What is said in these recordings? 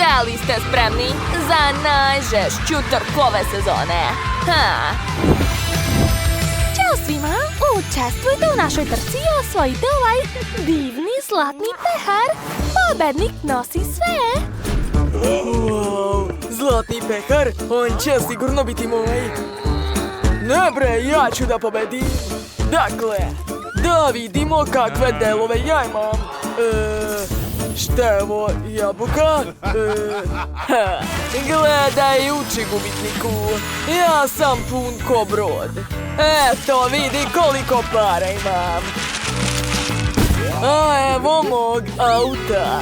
Da li ste spremni za najžešću trku ove sezone? Ćao svima! Učestvujte u našoj trci i osvojite ovaj divni zlatni pehar. Pobednik nosi sve. Wow, zlatni pehar, on će sigurno biti moj. Ne bre, ja ću da pobedim. Dakle, da vidimo kakve delove ja imam. Šta je ovo, jabuka? Gledaj, uči gubitniku. Ja sam pun ko brod. Eto, vidi koliko para imam. A evo mog auta.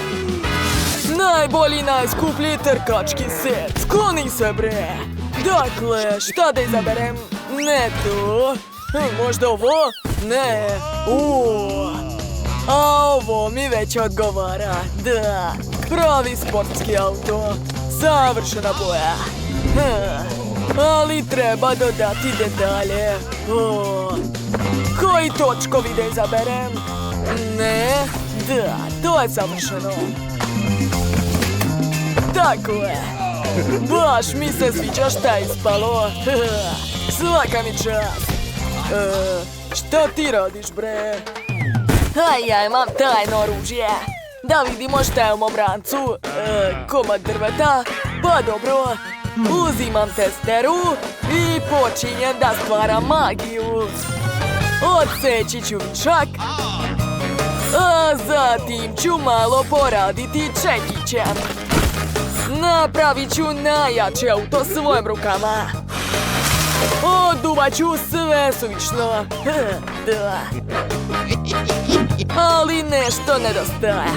Najbolji, najskuplji trkački set. Skloni se, bre. Dakle, šta da izaberem? Ne to. Možda ovo? Ne. A ovo mi već odgovara. Da, pravi sportski auto. Savršena boja. Ali treba dodati detalje. Koji točkovi da izaberem? Ne, da, to je savršeno. Tako je. Baš mi se sviđa šta je ispalo. Svaka mi čast. Šta ti radiš, bre? Ja imam tajno oružje. Da vidimo šta je u mom rancu. Komad drveta. Pa dobro. Uzimam testeru i počinjem da stvaram magiju. Odseći ću višak. A zatim ću malo poraditi čekićem. Napravit ću najjače auto svojim rukama. Oduvat ću sve suvišno. Da. Ali nešto nedostaje.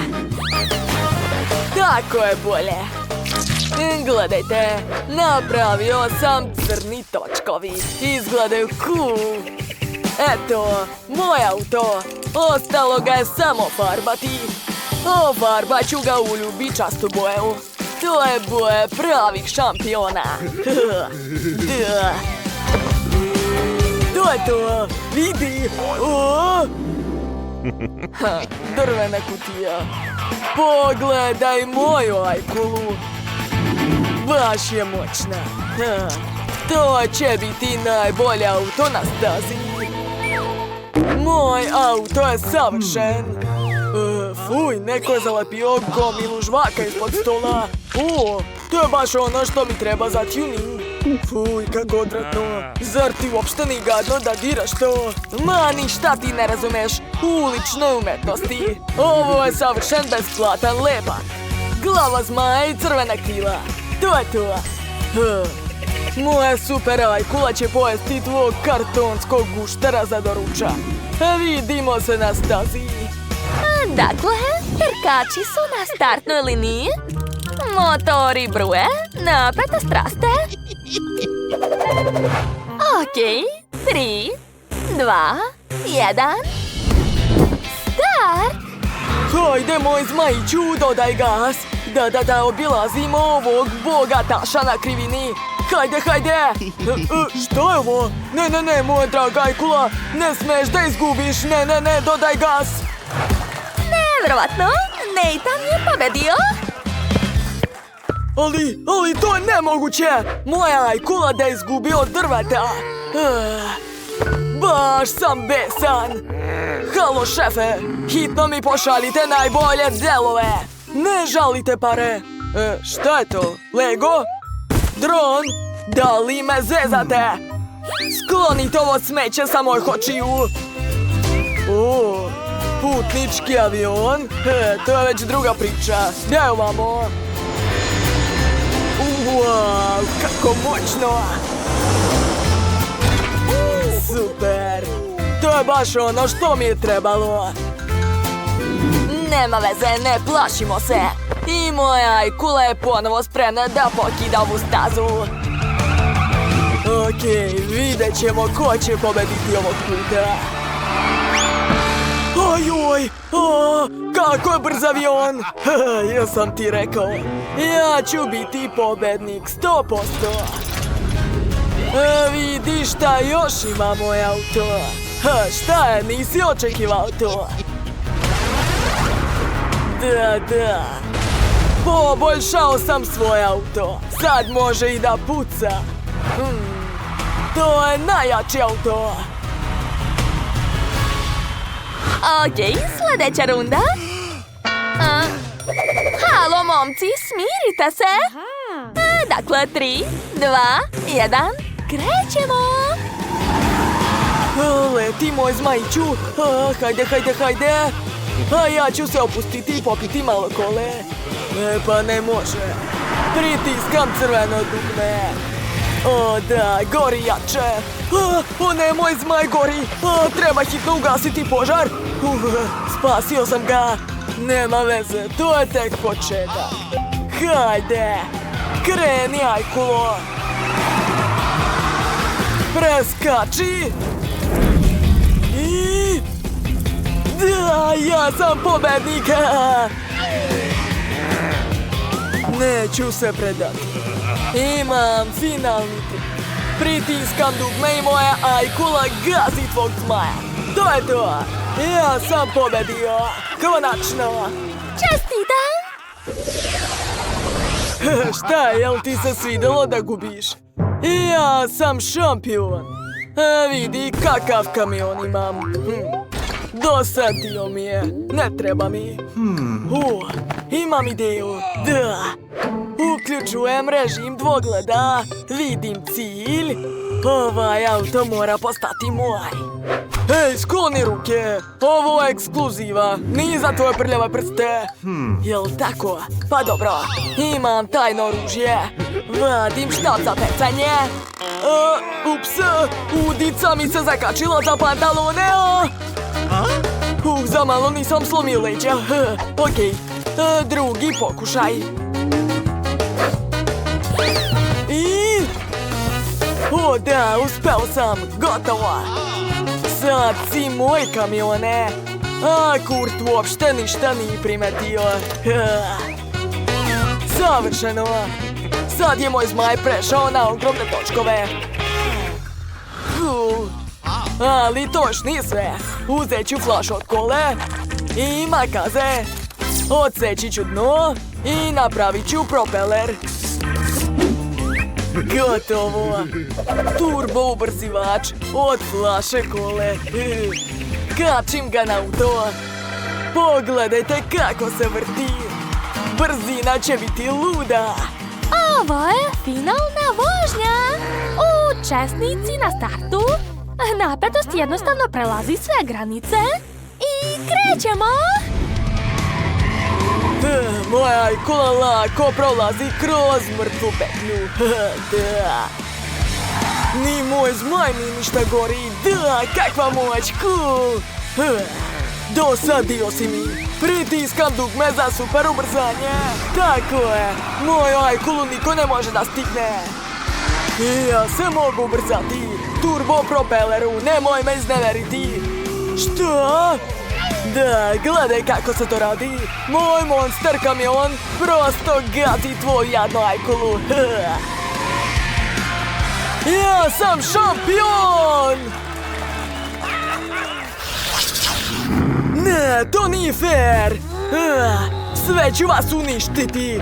Tako je bolje. Gledajte, napravio sam crni točkovi. Izgledaju cool. Eto, moj auto. Ostalo ga je samo farbati. Ofarbat ću ga u ljubičastu boju. To je boje pravih šampiona. To je to. Vidi. Drvena kutija. Pogledaj moju ajkulu. Baš je moćna. To će biti najbolje auto na stazi. Moj auto je savršen. Fuj, neko je zalepio gomilu žvaka ispod stola. To je baš ono što mi treba za tuning. Fuj, kako odvratno. Zar ti uopšte ni gadno da diraš to? Ma, ništa ti ne razumeš u uličnoj umetnosti. Ovo je savršen, besplatan, lepak. Glava zmaja i crvena krila. To je to. Moja super ajkula će pojesti tvog kartonskog guštera za doručak. Vidimo se na stazi. Dakle, trkači su na startnoj liniji. Motori bruje, napete straste. Okej, 3, 2, 1. Start! Hajde, moj zmajiću, dodaj gas. Da, obilazimo ovog bogataša na krivini. Hajde. Što je ovo? Ne, moja draga ajkula. Ne smeš da izgubiš. Ne, dodaj gas. Nevjerovatno, Nathan je pobedio. Ali to je nemoguće. Moja ajkula da izgubi od drveta. Baš sam besan. Halo, šefe. Hitno mi pošaljite najbolje delove. Ne žalite pare. Šta je to? Lego? Dron? Da li me zezate? Sklonite ovo smeće sa mojih očiju. Putnički avion? To je već druga priča. Gdje ovamo? Wow, kako moćno! Super! To je baš ono što mi je trebalo. Nema veze, ne plašimo se. I moja ajkula je ponovo spremna da pokida ovu stazu. Okej, vidjet ćemo ko će pobediti ovog puta. Ojoj! Kako je brz avion! Ja sam ti rekao. Ja ću biti pobednik 100%. Vidi šta još ima moj auto. Šta je, nisi očekivao to? Da. Poboljšao sam svoj auto. Sad može i da puca. To je najjači auto. Okej, sljedeća runda. Halo, momci, smirite se. Dakle, 3, 2, 1, krećemo. Leti, moj zmajiću. Hajde. A ja ću se opustiti i popiti malo kole. Pa ne može. Pritiskam crveno dugme. O da, gori jače. O ne, moj zmaj gori. Treba hitno ugasiti požar. Spasio sam ga. Nema veze, to je tek početak. Hajde, kreni, ajkulo. Preskači. I... Da, ja sam pobednik. Neću se predati. Imam finalni trik. Pritiskam dugme i moja ajkula gazi tvog zmaja. To je to. Ja sam pobedio. Konačno. Čestitam. Šta, jel ti se svidelo da gubiš? Ja sam šampion. Vidi kakav kamion imam. Dosadio mi je. Ne treba mi. Imam ideju. Da. Uključujem režim dvogleda. Vidim cilj. Ovaj auto mora postati moj. Hej, skloni ruke. Ovo je ekskluziva. Nije za tvoje prljave prste. Jel tako? Pa dobro. Imam tajno oružje. Vadim štap za pecanje. Ups, udica mi se zakačila za pantalone. Za malo nisam slomio leđa. Okej, drugi pokušaj. O da, uspeo sam. Gotovo. Sad si moj, kamione. A Kurt uopšte ništa nije primetio. Savršeno. Sad je moj zmaj prešao na ogromne točkove. Ali to još nije sve. Uzet ću flašu od kole i makaze. Odseći ću dno i napravit ću propeler. Gotovo. Turbo ubrzivač od flaše kole. Kačim ga na auto. Pogledajte kako se vrti. Brzina će biti luda. Ovo je finalna vožnja. Učesnici na startu. Napetost jednostavno prelazi sve granice. I krećemo. Moja ajkula lako prolazi kroz mrtvu petlju. Da. Ni moj zmaj ni ništa gori. Da, kakva moć, cool. Dosadio si mi. Pritiskam dugme za super ubrzanje. Tako je. Moju ajkulu niko ne može da stigne. Ja se mogu ubrzati. Turbo propeleru, nemoj me izneveriti. Šta? Da, gledaj kako se to radi. Moj monster kamion prosto gazi tvoju jadnu ajkulu. Ja sam šampion! Ne, to nije fair. Sve ću vas uništiti.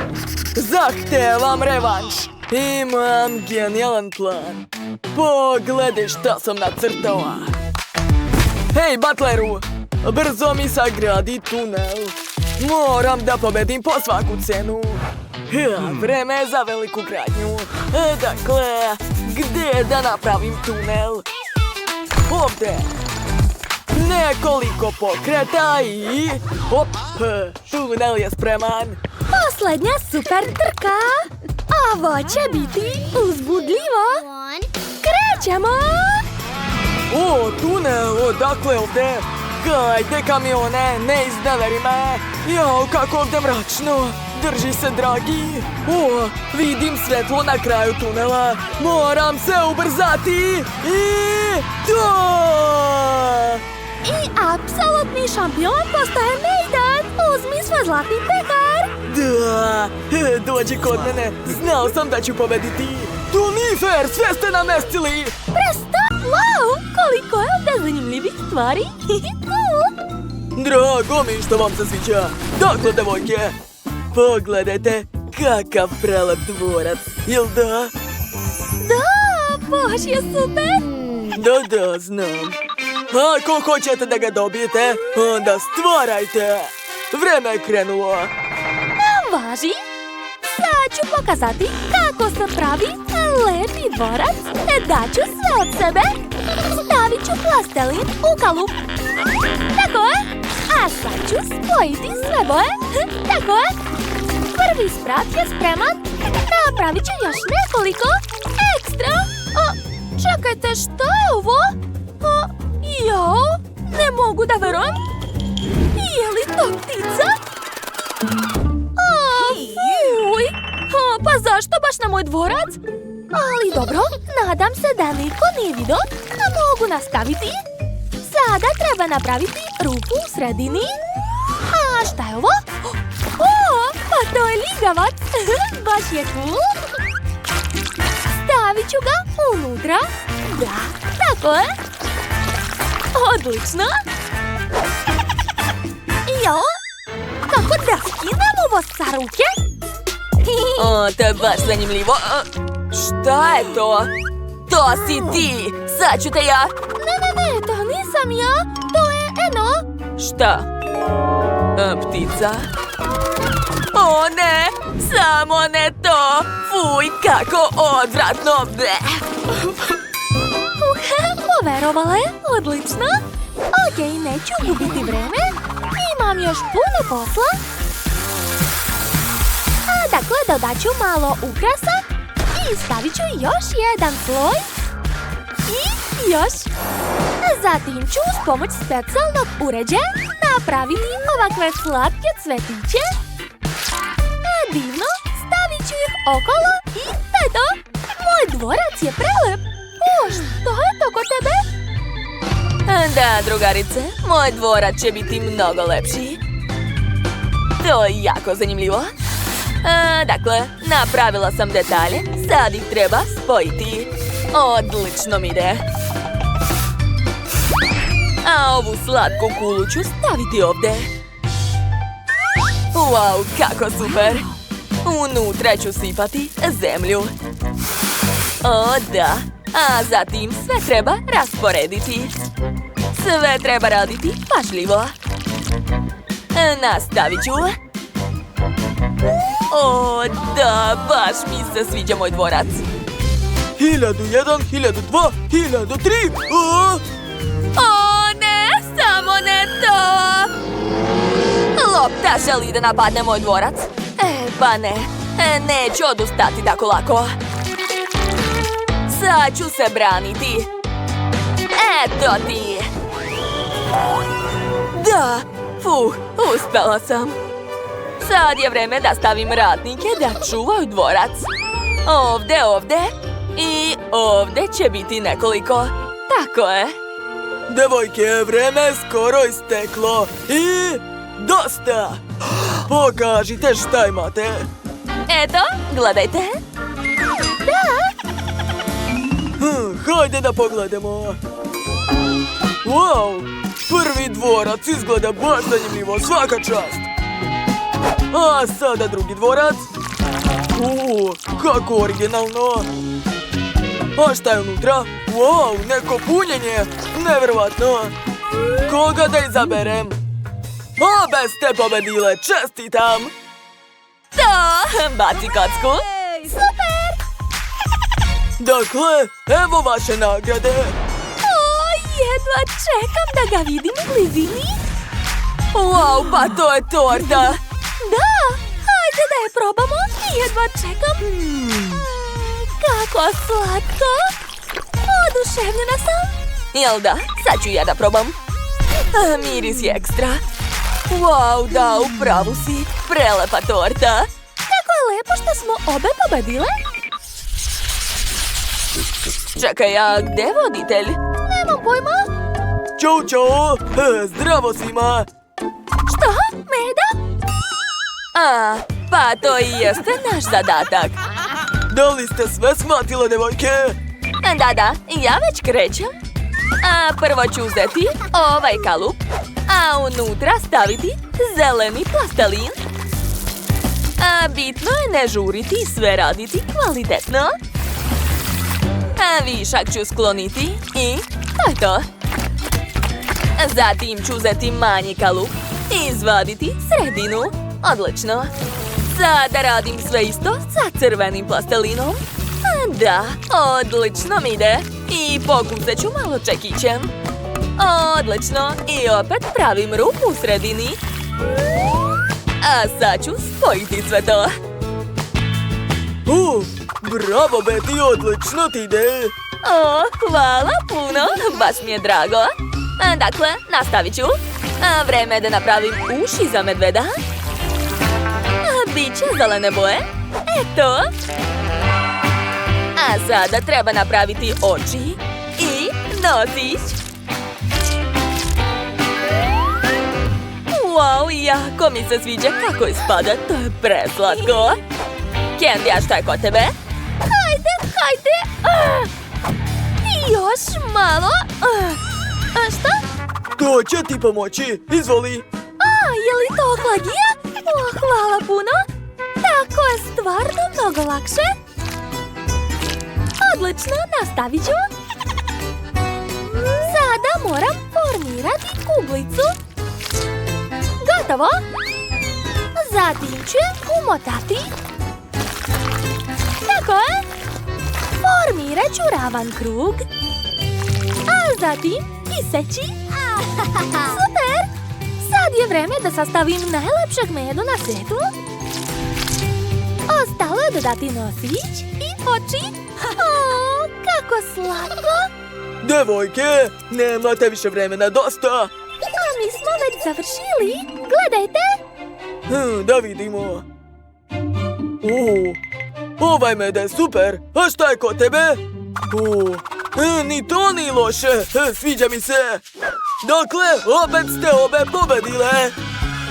Zahtevam revanš. Imam genijalan plan. Pogledaj šta sam nacrtao. Hej, Butleru! Brzo mi sagradi tunel. Moram da pobedim po svaku cenu. Vreme je za veliku gradnju. Dakle, gdje da napravim tunel? Ovdje. Nekoliko pokreta i... Hop, tunel je spreman. Posljednja super trka. Ovo će biti uzbudljivo. Krećemo. O, tunel, odakle ovdje? Hajde, kamione, ne izneveri me. Jao, kako ovdje mračno. Drži se, dragi. O, vidim svjetlo na kraju tunela. Moram se ubrzati. I to! I apsolutni šampion postaje Maiden. Uzmi svoj zlatni pehar. Da, dođi kod mene. Znao sam da ću pobediti. To nije fair, sve ste namestili. Wow, koliko je ovdje zanimljivih stvari. Drago mi što vam se sviđa. Dakle, devojke, Pogledajte, kakav prelep dvorac, jel da? Da, baš je super! Da, znam. Ako hoćete da ga dobijete, onda stvarajte. Vreme je krenulo. Važi! Sad ću pokazati kako se pravi lepi dvorac. Daću sve od sebe. Stavit ću plastelin u kalup. Tako je. A sad ću spojiti sve boje. Tako je. Prvi sprat je spreman. Napravit ću još nekoliko ekstra. Čekajte, šta je ovo? Jao, ne mogu da verujem. Je li to ptica? Fuj! Pa zašto baš na moj dvorac? Ali dobro, nadam se da niko nije vidio, da mogu nastaviti. Sada treba napraviti rupu u sredini. A šta je ovo? Pa to je ligavac. Baš je cool. Stavit ću ga unutra. Da, tako je. Odlično. Jo, kako da skinem ovo sa ruke? To je baš zanimljivo. Šta je to? To si ti! Sad ću te ja... Ne, to nisam ja. To je Eno. Šta? Ptica? O ne! Samo ne to! Fuj, kako odvratno! Poverovala je, odlično. Okej, neću gubiti vreme. Imam još puno posla. Dakle, dodat ću malo ukrasa i stavit ću još jedan sloj. I još. Zatim ću uz pomoć specijalnog uređaja napraviti ovakve slatke cvetiće. Divno, stavit ću ih okolo i to je to. Moj dvorac je prelep. Što je to kod tebe? Da, drugarice, moj dvorac će biti mnogo lepši. To je jako zanimljivo. Dakle, napravila sam detalje, sad ih treba spojiti. Odlično mi ide. A ovu slatku kulu ću staviti ovdje. Wow, kako super! Unutra ću sipati zemlju. O, da. A zatim sve treba rasporediti. Sve treba raditi pažljivo. Nastavit ću. O, da, baš mi se sviđa moj dvorac. 1001, 1002, 1003. O, ne, samo ne to. Lopta želi da napadne moj dvorac. Pa ne, neću odustati tako lako. Sad ću se braniti. Eto ti. Da, uspela sam. Sad je vreme da stavim radnike da čuvaju dvorac. Ovdje i ovdje će biti nekoliko. Tako je. Devojke, vreme je skoro isteklo. I dosta. Pokažite šta imate. Eto, gledajte. Hajde da pogledamo. Wow, prvi dvorac izgleda baš zanimljivo, svaka čast. A sada drugi dvorac. Kako originalno. A šta je unutra? Wow, neko punjenje. Nevjerovatno. Koga da izaberem? Obe ste pobedile, čestitam. Baci kocku. Super! Dakle, evo vaše nagrade. Jedva čekam da ga vidim u blizini. Wow, pa to je torta. Da, hajde da je probamo. Jedva čekam. Kako slatko. Oduševljena sam. Jel da? Sad ću ja da probam. Miris je ekstra. Wow, da, upravo si. Prelepa torta. Kako je lepo što smo obe pobedile. Čekaj, a gde je voditelj? Nemam pojma. Ćao, zdravo svima. Šta? Meda? Pa to i jeste naš zadatak. Da li ste sve shvatile, devojke? Da, ja već krećem. Prvo ću uzeti ovaj kalup, a unutra staviti zeleni plastelin. Bitno je ne žuriti i sve raditi kvalitetno. Višak ću skloniti i to je to. Zatim ću uzeti manji kalup i izvaditi sredinu. Odlično. Sada radim sve isto sa crvenim plastelinom. Da, odlično mi ide. I pokusat ću malo čekićem. Odlično. I opet pravim rupu u sredini. A sad ću spojiti sve to. Bravo, Betty, odlično ti ide. Hvala puno, baš mi je drago. Dakle, nastavit ću. Vreme je da napravim uši za medveda. Biće zelene boje. Eto. A sada treba napraviti oči i nosić. Wow, jako mi se sviđa kako ispada, to je preslatko. Candy, a šta je kod tebe? Hajde! Još malo. Šta? To će ti pomoći, izvoli. Je li to klagija? Hvala puno. Tako je stvarno mnogo lakše. Odlično, nastavit ću. Sada moram formirati kuglicu. Gotovo. Zatim ću je umotati. Tako je. Formirat ću ravan krug. A zatim iseći. Super! Sad je vreme da sastavim najlepšeg medu na svijetu. Ostalo je dodati nosić i oči. Kako slatko! Devojke, nemate više vremena, dosta. Mi smo već završili. Gledajte! Da vidimo. Ovaj med je super. A šta je kod tebe? Ni to ni loše. Sviđa mi se. Dakle, opet ste obe pobedile.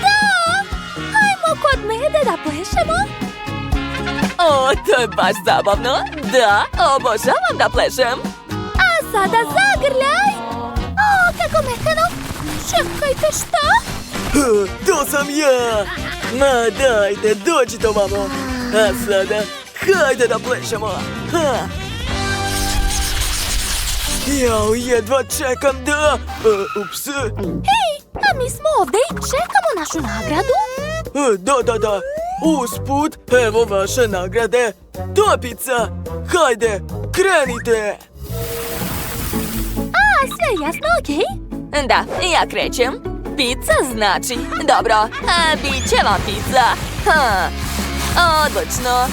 Da! Hajmo kod mede da plešemo. To je baš zabavno. Da, obožavam da plešem. A sada zagrljaj. Kako mekano. Čekajte, šta? To sam ja. Ma dajte, dođite ovamo. A sada, hajde da plešemo. Jao, jedva čekam da... Ups. Hej, a mi smo ovdje i čekamo našu nagradu. Da. Usput, evo vaše nagrade. Topica. Hajde, krenite. Sve jasno, okej? Da, ja krećem. Pizza znači. Dobro, bit će vam pizza. Odlično.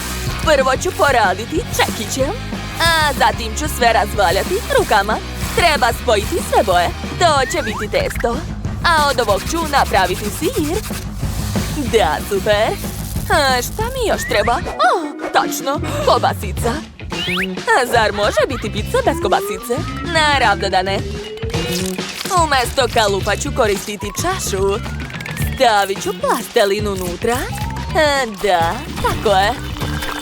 Prvo ću poraditi čekićem. A zatim ću sve razvaljati rukama. Treba spojiti sve boje. To će biti testo. A od ovog ću napraviti sir. Da, super. Šta mi još treba? Tačno, kobasica. Zar može biti pizza bez kobasice? Naravno da ne. Umjesto kalupa ću koristiti čašu. Stavit ću plastelin unutra. Da, tako je.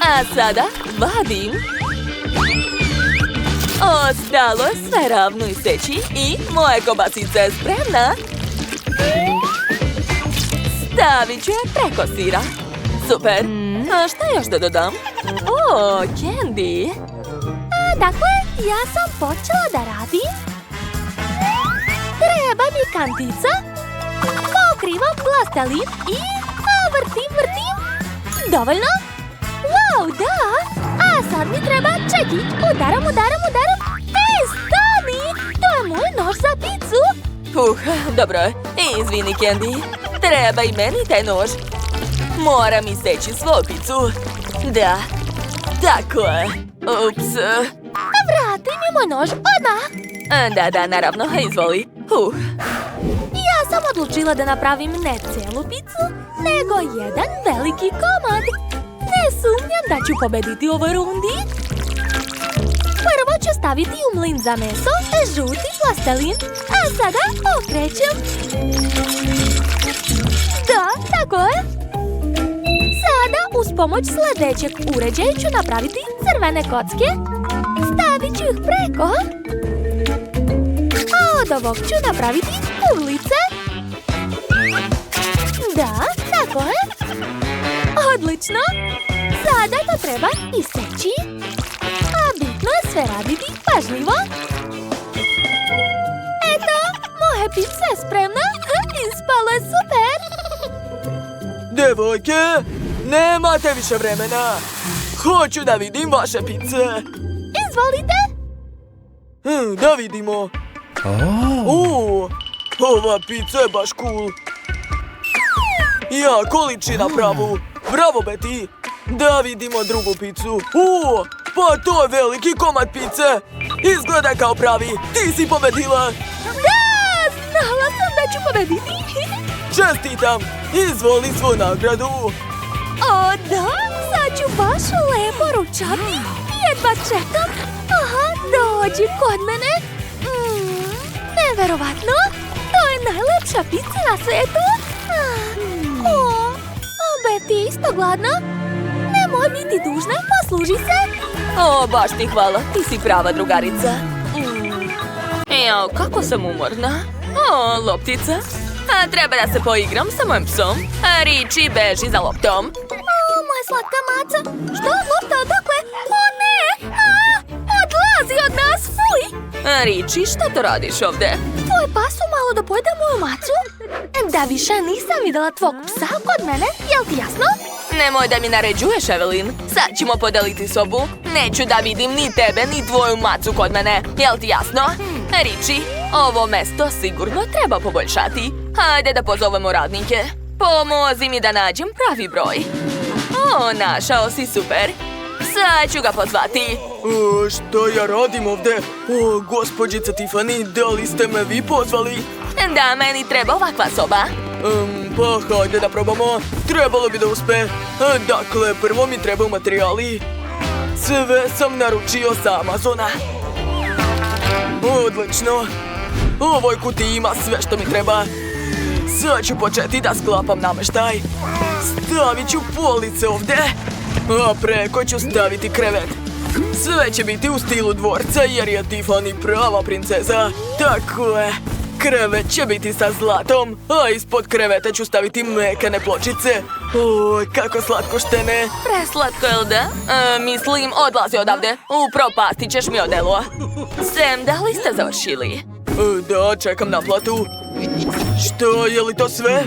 A sada vadim. Ostalo je sve ravno iseći i moja kobasica je spremna. Stavit ću je preko sira. Super. A šta još da dodam? Candy. Dakle, ja sam počela da radim. Treba mi kantica. Pokrivam plastelin i vrtim. Dovoljno? Wow, da! A sad mi treba čekić. Udaram. Stani! To je moj nož za picu. Dobro. Izvini, Candy. Treba i meni taj nož. Moram iseći svoju picu. Da. Tako je. Ups. Vrati mi moj nož odmah. Da, naravno. Izvoli. Ja sam odlučila da napravim ne cijelu picu, nego jedan veliki komad. Ne sumnjam da ću pobediti u ovoj rundi. Prvo ću staviti u mlin za meso žuti plastelin, a sada okrećem. Da, tako je. Sada uz pomoć sljedećeg uređaja ću napraviti crvene kocke. Stavit ću ih preko. A od ovog ću napraviti kuglice. Da, tako je. Odlično! Sada to treba iseći. A bitno je sve raditi pažljivo. Eto, moja pizza je spremna. Ispalo je super! Devojke, nemate više vremena. Hoću da vidim vaše pice. Izvolite! Da vidimo. Ova pizza je baš cool. Jako liči na pravu. Bravo, Betty. Da vidimo drugu picu. Pa to je veliki komad pice. Izgleda kao pravi. Ti si pobedila. Da, znala sam da ću pobediti. Čestitam. Izvoli svoju nagradu. O da, sad ću baš lepo ručati. Jedva čekam. Aha, dođi kod mene. Neverovatno. To je najlepša pizza na svetu. Betty, isto gladna? Nemoj biti dužna, posluži se. Baš ti hvala, ti si prava drugarica. Jao, kako sam umorna. Loptica. Treba da se poigram sa mojim psom. Riči, beži za loptom. Moja slatka maca. Što? Lopta, odakle? O ne! Odlazi od nas, fuj! Riči, šta to radiš ovde? Tvoj pas malo da pojede moju macu? Da više nisam videla tvog psa kod mene, jel ti jasno? Nemoj da mi naređuješ, Evelyn. Sad ćemo podeliti sobu. Neću da vidim ni tebe, ni tvoju macu kod mene. Jel ti jasno? Riči, ovo mesto sigurno treba poboljšati. Hajde da pozovemo radnike. Pomozi mi da nađem pravi broj. Našao si, super. Sad ću ga pozvati. Što ja radim ovde? Gospođica Tiffany, da li ste me vi pozvali? Da, meni treba ovakva soba. Pa hajde da probamo. Trebalo bi da uspe. Dakle, prvo mi trebaju materijali. Sve sam naručio sa Amazona. Odlično. U ovoj kutiji ima sve što mi treba. Sad ću početi da sklapam nameštaj. Stavit ću police ovde. A preko ću staviti krevet. Sve će biti u stilu dvorca jer je Tiffany prava princeza. Tako je. Krevet će biti sa zlatom, a ispod kreveta ću staviti mekane pločice. Kako slatko štene. Preslatko, jel da? Mislim, odlazi odavde. Upropastit ćeš mi odelo. Sam, da li ste završili? Da, čekam naplatu. Što, je li to sve?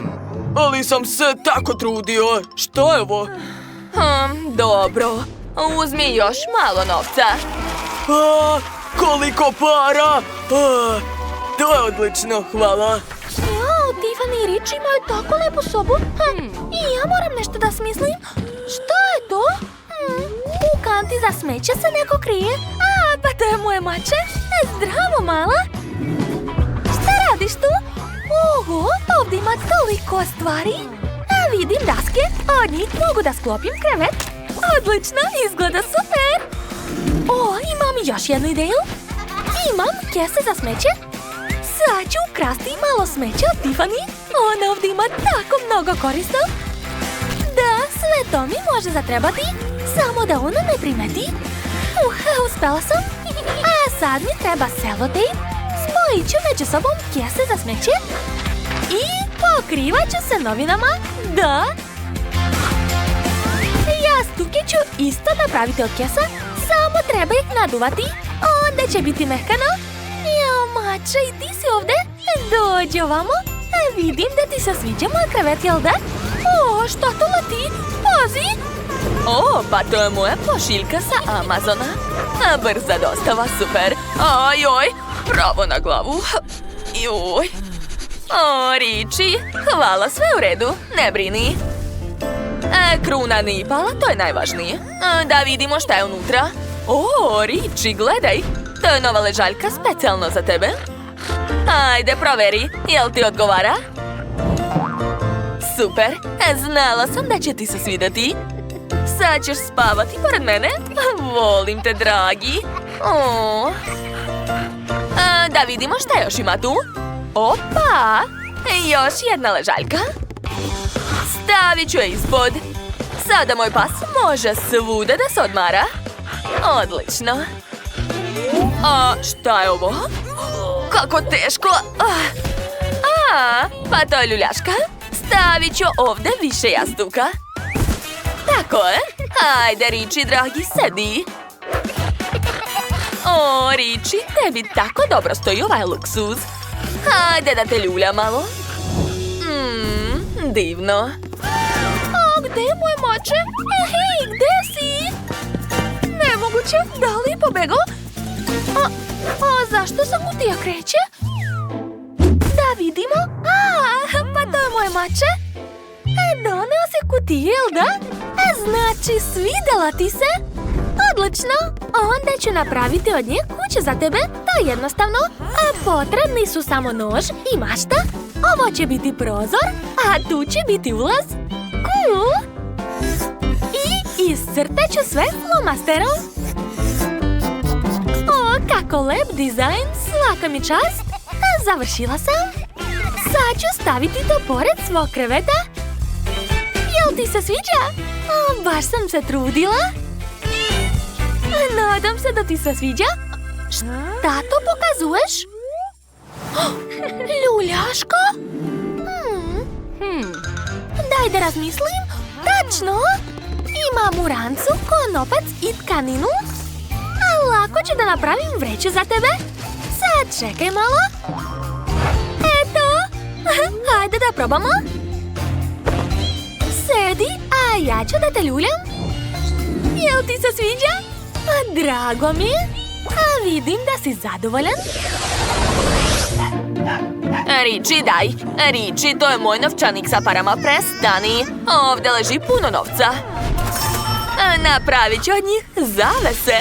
Ali sam se tako trudio. Što je ovo? Dobro. Uzmi još malo novca. Koliko para! To je odlično, hvala. Tiffany i Rich imaju tako lepu sobu. I ja moram nešto da smislim. Što je to? U kanti za smeće se neko krije. Pa to je moje mače. Zdravo, mala. Šta radiš tu? Oho, ovdje ima toliko stvari. Vidim daske, od njih mogu da sklopim krevet. Odlično, izgleda super. Imam još jednu ideju. Imam kese za smeće. Sad ću ukrasti malo smeća od Tiffany. Ona ovdje ima tako mnogo korisno. Da, sve to mi može zatrebati. Samo da ona ne primeti. Uspela sam. A sad mi treba selotejp. Spojit ću među sobom kese za smeće. I pokrivat ću se novinama. Da. Jastuke ću isto napraviti od kesa. Samo treba ih naduvati. Onda će biti mehkano. Mača, i ti si ovde? Dođi ovamo. Vidim da ti se sviđa moj krevet, jel da? Šta to leti? Pazi! Pa to je moja pošiljka sa Amazona. Brza dostava, super. Joj, pravo na glavu. Joj. Riči, hvala, sve u redu, ne brini. Kruna nije pala, to je najvažnije. Da vidimo šta je unutra. Riči, gledaj. To je nova ležaljka specijalno za tebe. Ajde, proveri, jel ti odgovara? Super, znala sam da će ti se svidjeti. Sad ćeš spavati pored mene. Volim te, dragi. Da vidimo šta još ima tu. Opa, još jedna ležaljka. Stavit ću je ispod. Sada moj pas može svuda da se odmara. Odlično. Šta je ovo? Kako teško. Pa to je ljuljaška. Stavit ću ovdje više jastuka. Tako je. Hajde, Riči, dragi, sedi. O, Riči, tebi tako dobro stoji ovaj luksuz. Hajde da te ljulja malo. Divno. A gde je moj mače? Hej, gde si? Nemoguće, da li je pobegao? A zašto sa kutija kreće? Da vidimo. Pa to je moj mače. Doneo se kutije, jel da? Znači, svidjela ti se? Odlično. Onda ću napraviti od nje kuću za tebe. To je jednostavno. Potrebni su samo nož i mašta. Ovo će biti prozor, a tu će biti ulaz. Cool. I iscrtat ću sve flomasterom. O, kako lep dizajn, svaka mi čast. Završila sam. Sad ću staviti to pored svog kreveta. Jel ti se sviđa? Baš sam se trudila. Nadam se da ti se sviđa. Šta to pokazuješ? Ljuljaško? Daj da razmislim. Tačno. Imam u rancu konopac i tkaninu. A lako ću da napravim vreću za tebe. Sad čekaj malo. Eto. Hajde da probamo. Sedi, a ja ću da te ljuljam. Jel ti se sviđa? Drago mi je. A vidim da si zadovoljan. Riči, daj. Riči, to je moj novčanik sa parama, prestani. Ovdje leži puno novca. Napravit ću od njih zavese.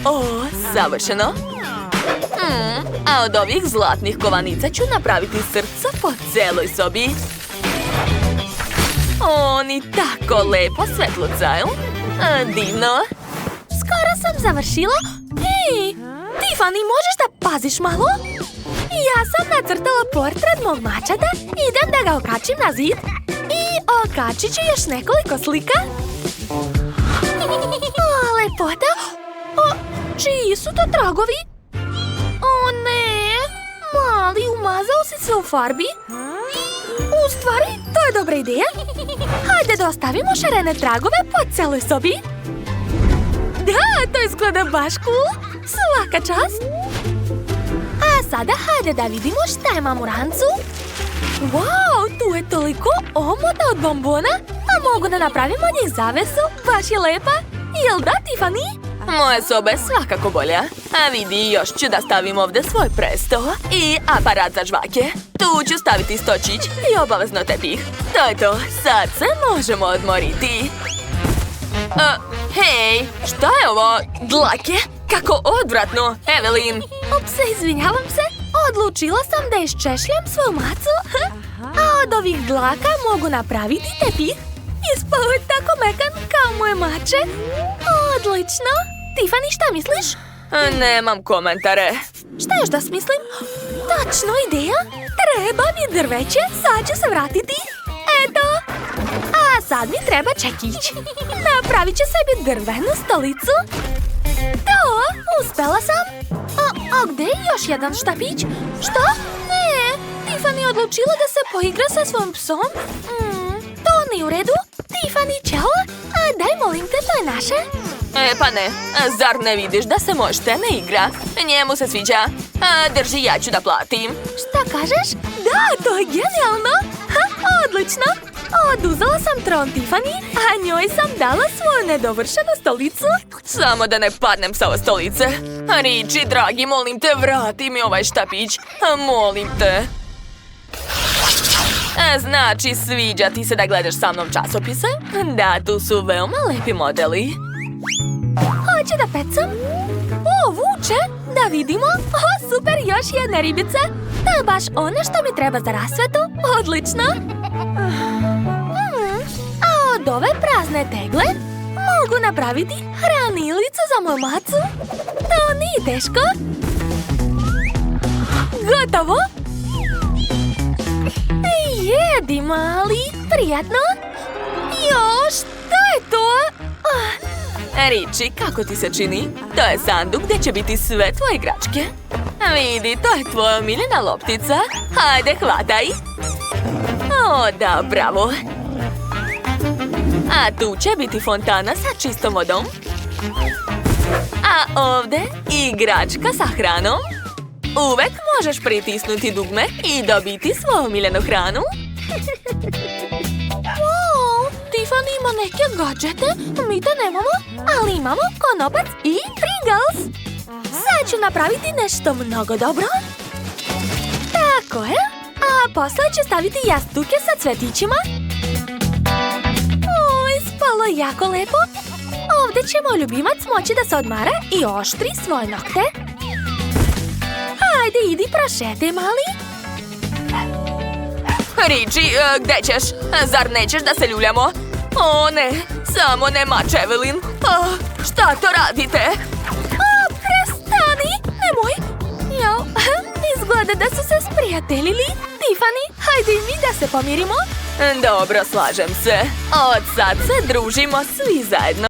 O, savršeno. A od ovih zlatnih kovanica ću napraviti srca po celoj sobi. Oni tako lepo svetlucaju. Divno. Skoro sam završila. Hej, Tiffany, možeš da paziš malo? Ja sam nacrtala portret mog mačata. Idem da ga okačim na zid. I okačit ću još nekoliko slika. O, lepota. O, čiji su to tragovi? O ne, mali, umazao si se u farbi. U stvari, to je dobra ideja. Hajde da ostavimo šarene tragove po celoj sobi. Da, to izgleda baš cool. Svaka čast. A sada hajde da vidimo šta imam u rancu. Wow, tu je toliko omota od bombona. A mogu da napravim od njih zavesu. Baš je lepa. Jel da, Tiffany? Moja soba je svakako bolja. A vidi, još ću da stavim ovdje svoj presto i aparat za žvake. Tu ću staviti stočić i obavezno tepih. To je to, sad se možemo odmoriti. Hej, šta je ovo? Dlake? Kako odvratno, Evelyn. Ups, izvinjavam se. Odlučila sam da iščešljam svoju macu. A od ovih dlaka mogu napraviti tepih. Ispao je tako mekan kao moje mače. Odlično. Tiffany, šta misliš? Nemam komentare. Šta još da smislim? Tačno ideja. Treba mi drveće, sad ću se vratiti. Eto. A sad mi treba čekić. Napravit ću sebi drvenu stolicu. To, uspela sam. A gde je još jedan štapić? Šta? Ne, Tiffany je odlučila da se poigra sa svojim psom. To nije u redu. Tiffany, čao. Daj, molim te, to je naše. Pa ne, zar ne vidiš da se možete ne igra? Njemu se sviđa. Drži, ja ću da platim. Šta kažeš? Da, to je genijalno. Odlično. Oduzela sam tron Tiffany, a njoj sam dala svoju nedovršenu stolicu. Samo da ne padnem sa ove stolice. Riči, dragi, molim te, vrati mi ovaj štapić. Molim te. Znači, sviđa ti se da gledaš sa mnom časopise? Da, tu su veoma lepi modeli. Hoće da pecam? O, vuče, da vidimo. O, super, još jedna ribica. To je baš ono što mi treba za rasvetu. Odlično. A od ove prazne tegle mogu napraviti hranilicu za moju macu. To nije teško. Gotovo. Jedi, mali, prijatno. Jo, šta je to? Riči, kako ti se čini? To je sanduk gdje će biti sve tvoje igračke. Vidi, to je tvoja omiljena loptica. Hajde, hvataj. O, da, bravo. A tu će biti fontana sa čistom vodom. A ovdje igračka sa hranom. Uvek možeš pritisnuti dugme i dobiti svoju omiljenu hranu. Wow, Tiffany ima neke gadžete, mi to nemamo, ali imamo konopac i Pringles. Sad ću napraviti nešto mnogo dobro. Tako je. A posle ću staviti jastuke sa cvetićima. Ispalo jako lepo. Ovdje će moj ljubimac moći da se odmara i oštri svoje nokte. Ajde, idi prošetaj, mali. Richie, gde ćeš? Zar nećeš da se ljuljamo? O ne, samo ne mač Evelyn. Šta to radite? Prestani, nemoj. Jo, izgleda da su se sprijateljili. Tiffany, hajde i mi da se pomirimo. Dobro, slažem se. Od sad se družimo svi zajedno.